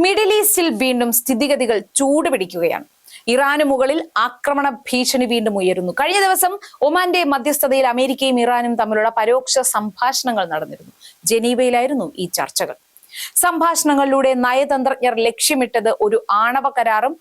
Middle ഈസ്റ്റിൽ വീണ്ടും സ്ഥിതിഗതികൾ ചൂടുപിടിക്കുകയാണ്. ഇറാന് മുകളിൽ ആക്രമണ ഭീഷണി വീണ്ടും ഉയരുന്നു. കഴിഞ്ഞ ദിവസം ഒമാന്റെ മധ്യസ്ഥതയിൽ അമേരിക്കയും ഇറാനും തമ്മിലുള്ള പരോക്ഷ സംഭാഷണങ്ങൾ നടന്നിരുന്നു. ജനീവയിലായിരുന്നു ഈ ചർച്ചകൾ. സംഭാഷണങ്ങളിലൂടെ നയതന്ത്രജ്ഞർ ലക്ഷ്യമിട്ടത് ഒരു ആണവ കരാറും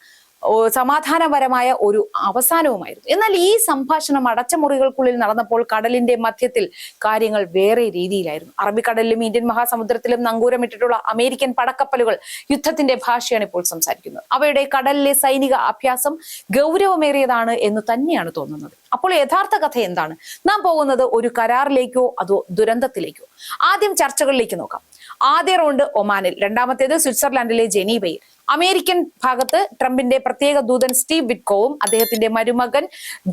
സമാധാനപരമായ ഒരു അവസാനവുമായിരുന്നു. എന്നാൽ ഈ സംഭാഷണം അടച്ചമുറികൾക്കുള്ളിൽ നടന്നപ്പോൾ കടലിന്റെ മധ്യത്തിൽ കാര്യങ്ങൾ വേറെ രീതിയിലായിരുന്നു. അറബിക്കടലിലും ഇന്ത്യൻ മഹാസമുദ്രത്തിലും നങ്കൂരമിട്ടിട്ടുള്ള അമേരിക്കൻ പടക്കപ്പലുകൾ യുദ്ധത്തിന്റെ ഭാഷയാണ് ഇപ്പോൾ സംസാരിക്കുന്നത്. അവയുടെ കടലിലെ സൈനിക അഭ്യാസം ഗൗരവമേറിയതാണ് എന്ന് തന്നെയാണ് തോന്നുന്നത്. അപ്പോൾ യഥാർത്ഥ കഥ എന്താണ്? നാം പോകുന്നത് ഒരു കരാറിലേക്കോ അതോ ദുരന്തത്തിലേക്കോ? ആദ്യം ചർച്ചകളിലേക്ക് നോക്കാം. ആദ്യ റൗണ്ട് ഒമാനിൽ, രണ്ടാമത്തേത് സ്വിറ്റ്സർലാൻഡിലെ ജനീവയിൽ. അമേരിക്കൻ ഭാഗത്ത് ട്രംപിന്റെ പ്രത്യേക ദൂതൻ സ്റ്റീവ് വിറ്റ്കോവും അദ്ദേഹത്തിന്റെ മരുമകൻ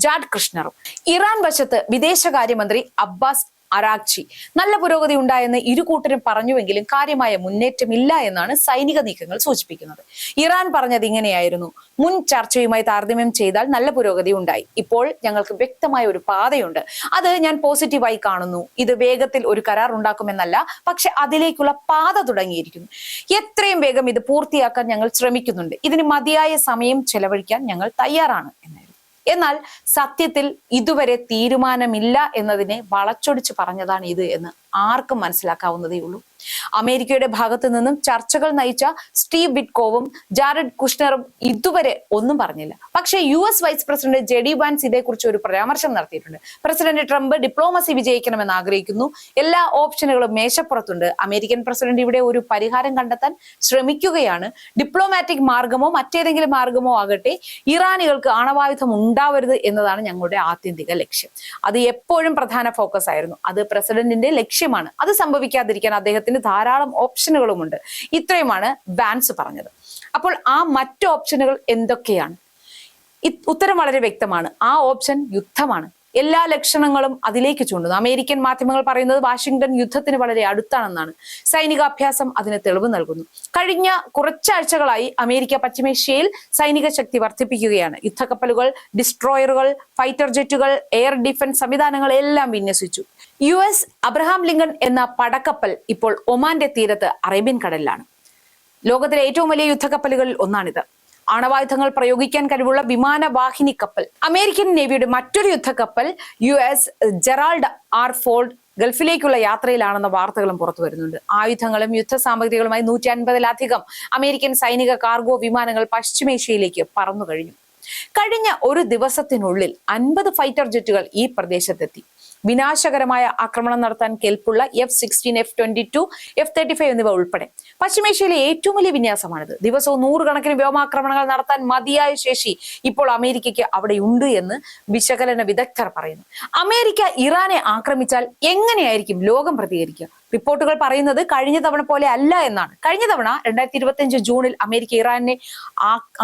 ജാഡ് കൃഷ്ണറും. ഇറാൻ വശത്ത് വിദേശകാര്യമന്ത്രി അബ്ബാസ് അരാഗ്ചി. നല്ല പുരോഗതി ഉണ്ടായെന്ന് ഇരുകൂട്ടരും പറഞ്ഞുവെങ്കിലും കാര്യമായ മുന്നേറ്റമില്ല എന്നാണ് സൈനിക നീക്കങ്ങൾ സൂചിപ്പിക്കുന്നത്. ഇറാൻ പറഞ്ഞത് ഇങ്ങനെയായിരുന്നു: മുൻ ചർച്ചയുമായി താരതമ്യം ചെയ്താൽ നല്ല പുരോഗതി ഉണ്ടായി. ഇപ്പോൾ ഞങ്ങൾക്ക് വ്യക്തമായ ഒരു പാതയുണ്ട്. അത് ഞാൻ പോസിറ്റീവായി കാണുന്നു. ഇത് വേഗത്തിൽ ഒരു കരാർ ഉണ്ടാക്കുമെന്നല്ല, പക്ഷെ അതിലേക്കുള്ള പാത തുടങ്ങിയിരിക്കുന്നു. എത്രയും വേഗം ഇത് പൂർത്തിയാക്കാൻ ഞങ്ങൾ ശ്രമിക്കുന്നുണ്ട്. ഇതിന് മതിയായ സമയം ചെലവഴിക്കാൻ ഞങ്ങൾ തയ്യാറാണ് എന്നായിരുന്നു. എന്നാൽ സത്യത്തിൽ ഇതുവരെ തീരുമാനമില്ല എന്നതിനെ വളച്ചൊടിച്ച് പറഞ്ഞതാണ് ഇത് എന്ന് ആർക്കും മനസ്സിലാക്കാവുന്നതേ ഉള്ളൂ. അമേരിക്കയുടെ ഭാഗത്തു നിന്നും ചർച്ചകൾ നയിച്ച സ്റ്റീവ് വിറ്റ്കോവും ജാരഡ് കുഷ്ണറും ഇതുവരെ ഒന്നും പറഞ്ഞില്ല. പക്ഷേ US vice president JD Vance ഇതേക്കുറിച്ച് ഒരു പരാമർശം നടത്തിയിട്ടുണ്ട്. പ്രസിഡന്റ് ട്രംപ് ഡിപ്ലോമസി വിജയിക്കണമെന്ന് ആഗ്രഹിക്കുന്നു. എല്ലാ ഓപ്ഷനുകളും മേശപ്പുറത്തുണ്ട്. അമേരിക്കൻ പ്രസിഡന്റ് ഇവിടെ ഒരു പരിഹാരം കണ്ടെത്താൻ ശ്രമിക്കുകയാണ്. ഡിപ്ലോമാറ്റിക് മാർഗമോ മറ്റേതെങ്കിലും മാർഗമോ ആകട്ടെ, ഇറാനികൾക്ക് ആണവായുധം ഉണ്ടാവരുത് എന്നതാണ് ഞങ്ങളുടെ ആത്യന്തിക ലക്ഷ്യം. അത് എപ്പോഴും പ്രധാന ഫോക്കസ് ആയിരുന്നു. അത് പ്രസിഡന്റിന്റെ ലക്ഷ്യമാണ്. അത് സംഭവിക്കാതിരിക്കാൻ അദ്ദേഹത്തിന് ധാരാളം ഓപ്ഷനുകളുമുണ്ട്. ഇത്രയുമാണ് വാൻസ് പറഞ്ഞത്. അപ്പോൾ ആ മറ്റു ഓപ്ഷനുകൾ എന്തൊക്കെയാണ്? ഉത്തരം വളരെ വ്യക്തമാണ്. ആ ഓപ്ഷൻ യുദ്ധമാണ്. എല്ലാ ലക്ഷണങ്ങളും അതിലേക്ക് ചൂണ്ടുന്നു. അമേരിക്കൻ മാധ്യമങ്ങൾ പറയുന്നത് വാഷിംഗ്ടൺ യുദ്ധത്തിന് വളരെ അടുത്താണെന്നാണ്. സൈനികാഭ്യാസം അതിന് തെളിവ് നൽകുന്നു. കഴിഞ്ഞ കുറച്ചാഴ്ചകളായി അമേരിക്ക പശ്ചിമേഷ്യയിൽ സൈനിക ശക്തി വർദ്ധിപ്പിക്കുകയാണ്. യുദ്ധക്കപ്പലുകൾ, ഡിസ്ട്രോയറുകൾ, ഫൈറ്റർ ജെറ്റുകൾ, എയർ ഡിഫൻസ് സംവിധാനങ്ങൾ എല്ലാം വിന്യസിച്ചു. US അബ്രഹാം ലിങ്കൺ എന്ന പടക്കപ്പൽ ഇപ്പോൾ ഒമാന്റെ തീരത്ത് അറേബ്യൻ കടലിലാണ്. ലോകത്തിലെ ഏറ്റവും വലിയ യുദ്ധക്കപ്പലുകളിൽ ഒന്നാണിത്. ആണവായുധങ്ങൾ പ്രയോഗിക്കാൻ കഴിവുള്ള വിമാനവാഹിനി കപ്പൽ. അമേരിക്കൻ നേവിയുടെ മറ്റൊരു യുദ്ധക്കപ്പൽ US ജെറാൾഡ് R. ഫോർഡ് ഗൾഫിലേക്കുള്ള യാത്രയിലാണെന്ന വാർത്തകളും പുറത്തു വരുന്നുണ്ട്. ആയുധങ്ങളും യുദ്ധസാമഗ്രികളുമായി 150-ലധികം അമേരിക്കൻ സൈനിക കാർഗോ വിമാനങ്ങൾ പശ്ചിമേഷ്യയിലേക്ക് പറന്നു കഴിഞ്ഞു. കഴിഞ്ഞ ഒരു ദിവസത്തിനുള്ളിൽ 50 ഫൈറ്റർ ജെറ്റുകൾ ഈ പ്രദേശത്തെത്തി. വിനാശകരമായ ആക്രമണം നടത്താൻ കെൽപ്പുള്ള F-16, F-22, F-35 എന്നിവ ഉൾപ്പെടെ പശ്ചിമേഷ്യയിലെ ഏറ്റവും വലിയ വിന്യാസമാണിത്. ദിവസവും 100 കണക്കിന് വ്യോമാക്രമണങ്ങൾ നടത്താൻ മതിയായ ശേഷി ഇപ്പോൾ അമേരിക്കയ്ക്ക് അവിടെ ഉണ്ട് എന്ന് വിശകലന വിദഗ്ധർ പറയുന്നു. അമേരിക്ക ഇറാനെ ആക്രമിച്ചാൽ എങ്ങനെയായിരിക്കും ലോകം പ്രതികരിക്കുക? റിപ്പോർട്ടുകൾ പറയുന്നത് കഴിഞ്ഞ തവണ പോലെ അല്ല എന്നാണ്. കഴിഞ്ഞ തവണ 2025 ജൂണിൽ അമേരിക്ക ഇറാനെ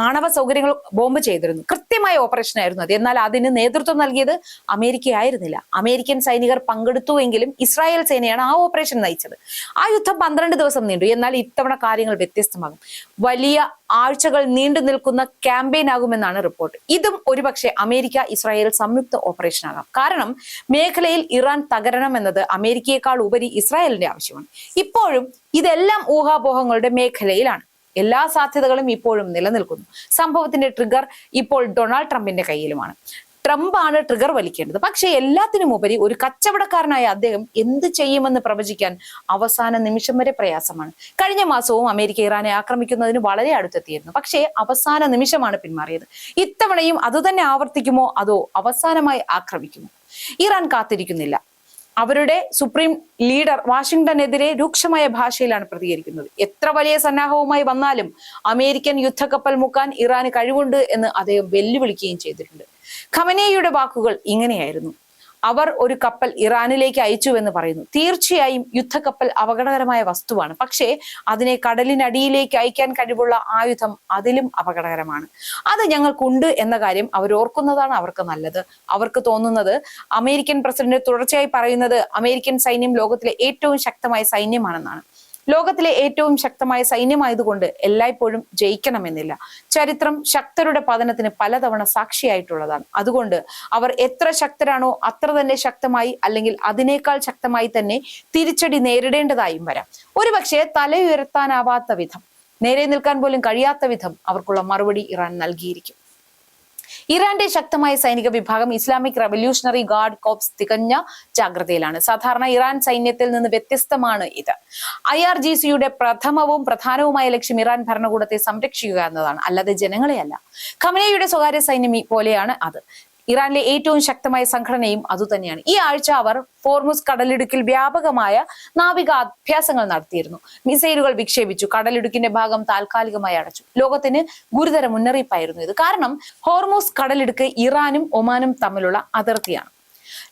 ആണവ സൗകര്യങ്ങൾ ബോംബ് ചെയ്തിരുന്നു. കൃത്യമായ ഓപ്പറേഷൻ ആയിരുന്നു അത്. എന്നാൽ അതിന് നേതൃത്വം നൽകിയത് അമേരിക്ക ആയിരുന്നില്ല. അമേരിക്കൻ സൈനികർ പങ്കെടുത്തുവെങ്കിലും ഇസ്രായേൽ സേനയാണ് ആ ഓപ്പറേഷൻ നയിച്ചത്. ആ യുദ്ധം 12 ദിവസം നീണ്ടു. എന്നാൽ ഇത്തവണ കാര്യങ്ങൾ വ്യത്യസ്തമാകും. വലിയ ആഴ്ചകൾ നീണ്ടു നിൽക്കുന്ന ക്യാമ്പയിൻ ആകുമെന്നാണ് റിപ്പോർട്ട്. ഇതും ഒരുപക്ഷെ അമേരിക്ക ഇസ്രായേൽ സംയുക്ത ഓപ്പറേഷൻ ആകാം. കാരണം മേഖലയിൽ ഇറാൻ തകരണം എന്നത് അമേരിക്കയെക്കാൾ ഉപരി ഇസ്രായേലിന്റെ ആവശ്യമാണ്. ഇപ്പോഴും ഇതെല്ലാം ഊഹാപോഹങ്ങളുടെ മേഖലയിലാണ്. എല്ലാ സാധ്യതകളും ഇപ്പോഴും നിലനിൽക്കുന്നു. സംഭവത്തിന്റെ ട്രിഗർ ഇപ്പോൾ ഡൊണാൾഡ് ട്രംപിന്റെ കയ്യിലുമാണ്. ട്രംപാണ് ട്രിഗർ വലിക്കേണ്ടത്. പക്ഷേ എല്ലാത്തിനും ഉപരി ഒരു കച്ചവടക്കാരനായ അദ്ദേഹം എന്ത് ചെയ്യുമെന്ന് പ്രവചിക്കാൻ അവസാന നിമിഷം വരെ പ്രയാസമാണ്. കഴിഞ്ഞ മാസവും അമേരിക്ക ഇറാനെ ആക്രമിക്കുന്നതിന് വളരെ അടുത്തെത്തിയിരുന്നു. പക്ഷേ അവസാന നിമിഷമാണ് പിന്മാറിയത്. ഇത്തവണയും അതുതന്നെ ആവർത്തിക്കുമോ അതോ അവസാനമായി ആക്രമിക്കുമോ? ഇറാൻ കാത്തിരിക്കുന്നില്ല. അവരുടെ സുപ്രീം ലീഡർ വാഷിംഗ്ടനെതിരെ രൂക്ഷമായ ഭാഷയിലാണ് പ്രതികരിക്കുന്നത്. എത്ര വലിയ സന്നാഹവുമായി വന്നാലും അമേരിക്കൻ യുദ്ധക്കപ്പൽ മുക്കാൻ ഇറാന് കഴിവുണ്ട് എന്ന് അദ്ദേഹം വെല്ലുവിളിക്കുകയും ചെയ്തിട്ടുണ്ട്. ഖമനേയിയുടെ വാക്കുകൾ ഇങ്ങനെയായിരുന്നു: അവർ ഒരു കപ്പൽ ഇറാനിലേക്ക് അയച്ചുവെന്ന് പറയുന്നു. തീർച്ചയായും യുദ്ധക്കപ്പൽ അപകടകരമായ വസ്തുവാണ്. പക്ഷേ അതിനെ കടലിനടിയിലേക്ക് അയക്കാൻ കഴിവുള്ള ആയുധം അതിലും അപകടകരമാണ്. അത് ഞങ്ങൾക്കുണ്ട് എന്ന കാര്യം അവർ ഓർക്കുന്നതാണ് അവർക്ക് നല്ലത്. അവർക്ക് തോന്നുന്നത് അമേരിക്കൻ പ്രസിഡന്റ് തുടർച്ചയായി പറയുന്നത് അമേരിക്കൻ സൈന്യം ലോകത്തിലെ ഏറ്റവും ശക്തമായ സൈന്യമാണെന്നാണ്. ലോകത്തിലെ ഏറ്റവും ശക്തമായ സൈന്യമായതുകൊണ്ട് എല്ലായ്പ്പോഴും ജയിക്കണമെന്നില്ല. ചരിത്രം ശക്തരുടെ പതനത്തിന് പലതവണ സാക്ഷിയായിട്ടുള്ളതാണ്. അതുകൊണ്ട് അവർ എത്ര ശക്തരാണോ അത്ര തന്നെ ശക്തമായി, അല്ലെങ്കിൽ അതിനേക്കാൾ ശക്തമായി തന്നെ തിരിച്ചടി നേരിടേണ്ടതായും വരാം. ഒരുപക്ഷെ തലയുയർത്താനാവാത്ത വിധം. നേരെ നിൽക്കാൻ പോലും കഴിയാത്ത വിധം അവർക്കുള്ള മറുപടി ഇറാൻ നൽകിയിരിക്കും. ഇറാന്റെ ശക്തമായ സൈനിക വിഭാഗം ഇസ്ലാമിക് റവല്യൂഷണറി ഗാർഡ് കോപ്സ് തികഞ്ഞ ജാഗ്രതയിലാണ്. സാധാരണ ഇറാൻ സൈന്യത്തിൽ നിന്ന് വ്യത്യസ്തമാണ് ഇത്. IRGCയുടെ പ്രഥമവും പ്രധാനവുമായ ലക്ഷ്യം ഇറാൻ ഭരണകൂടത്തെ സംരക്ഷിക്കുക എന്നതാണ്, അല്ലാതെ ജനങ്ങളെയല്ല. ഖമനേയുടെ സ്വകാര്യ സൈന്യം പോലെയാണ് അത്. ഇറാനിലെ ഏറ്റവും ശക്തമായ സംഘടനയും അതുതന്നെയാണ്. ഈ ആഴ്ച അവർ ഹോർമുസ് കടലിടുക്കിൽ വ്യാപകമായ നാവിക അഭ്യാസങ്ങൾ നടത്തിയിരുന്നു. മിസൈലുകൾ വിക്ഷേപിച്ചു. കടലിടുക്കിന്റെ ഭാഗം താൽക്കാലികമായി അടച്ചു. ലോകത്തിന് ഗുരുതര മുന്നറിയിപ്പായിരുന്നു ഇത്. കാരണം ഹോർമുസ് കടലിടുക്ക് ഇറാനും ഒമാനും തമ്മിലുള്ള അതിർത്തിയാണ്.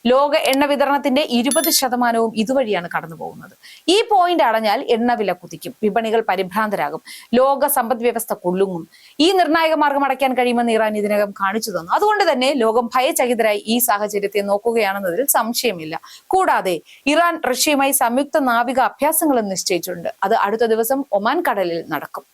ലോക എണ്ണ വിതരണത്തിന്റെ 20% ഇതുവഴിയാണ് കടന്നു പോകുന്നത്. ഈ പോയിന്റ് അടഞ്ഞാൽ എണ്ണവില കുതിക്കും, വിപണികൾ പരിഭ്രാന്തരാകും, ലോക സമ്പദ് വ്യവസ്ഥ കുലുങ്ങും. ഈ നിർണായക മാർഗം അടയ്ക്കാൻ കഴിയുമെന്ന് ഇറാൻ ഇതിനകം കാണിച്ചു തന്നു. അതുകൊണ്ട് തന്നെ ലോകം ഭയചകിതരായി ഈ സാഹചര്യത്തെ നോക്കുകയാണെന്നതിൽ സംശയമില്ല. കൂടാതെ ഇറാൻ റഷ്യയുമായി സംയുക്ത നാവിക അഭ്യാസങ്ങളും നിശ്ചയിച്ചിട്ടുണ്ട്. അത് അടുത്ത ദിവസം ഒമാൻ കടലിൽ നടക്കും.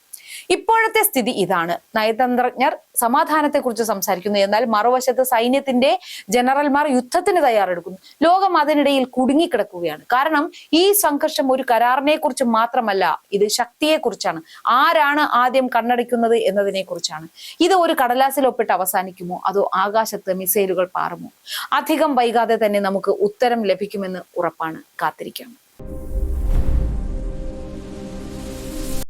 ഇപ്പോഴത്തെ സ്ഥിതി ഇതാണ്. നയതന്ത്രജ്ഞർ സമാധാനത്തെക്കുറിച്ച് സംസാരിക്കുന്നു, എന്നാൽ മറുവശത്ത് സൈന്യത്തിന്റെ ജനറൽമാർ യുദ്ധത്തിന് തയ്യാറെടുക്കുന്നു. ലോകം അതിനിടയിൽ കുടുങ്ങിക്കിടക്കുകയാണ്. കാരണം ഈ സംഘർഷം ഒരു കരാറിനെ കുറിച്ച് മാത്രമല്ല, ഇത് ശക്തിയെക്കുറിച്ചാണ്. ആരാണ് ആദ്യം കണ്ണടയ്ക്കുന്നത് എന്നതിനെ കുറിച്ചാണ്. ഇത് ഒരു കടലാസിൽ ഒപ്പിട്ട് അവസാനിക്കുമോ, അതോ ആകാശത്ത് മിസൈലുകൾ പാറുമോ? അധികം വൈകാതെ തന്നെ നമുക്ക് ഉത്തരം ലഭിക്കുമെന്ന് ഉറപ്പാണ്. കാത്തിരിക്കാം.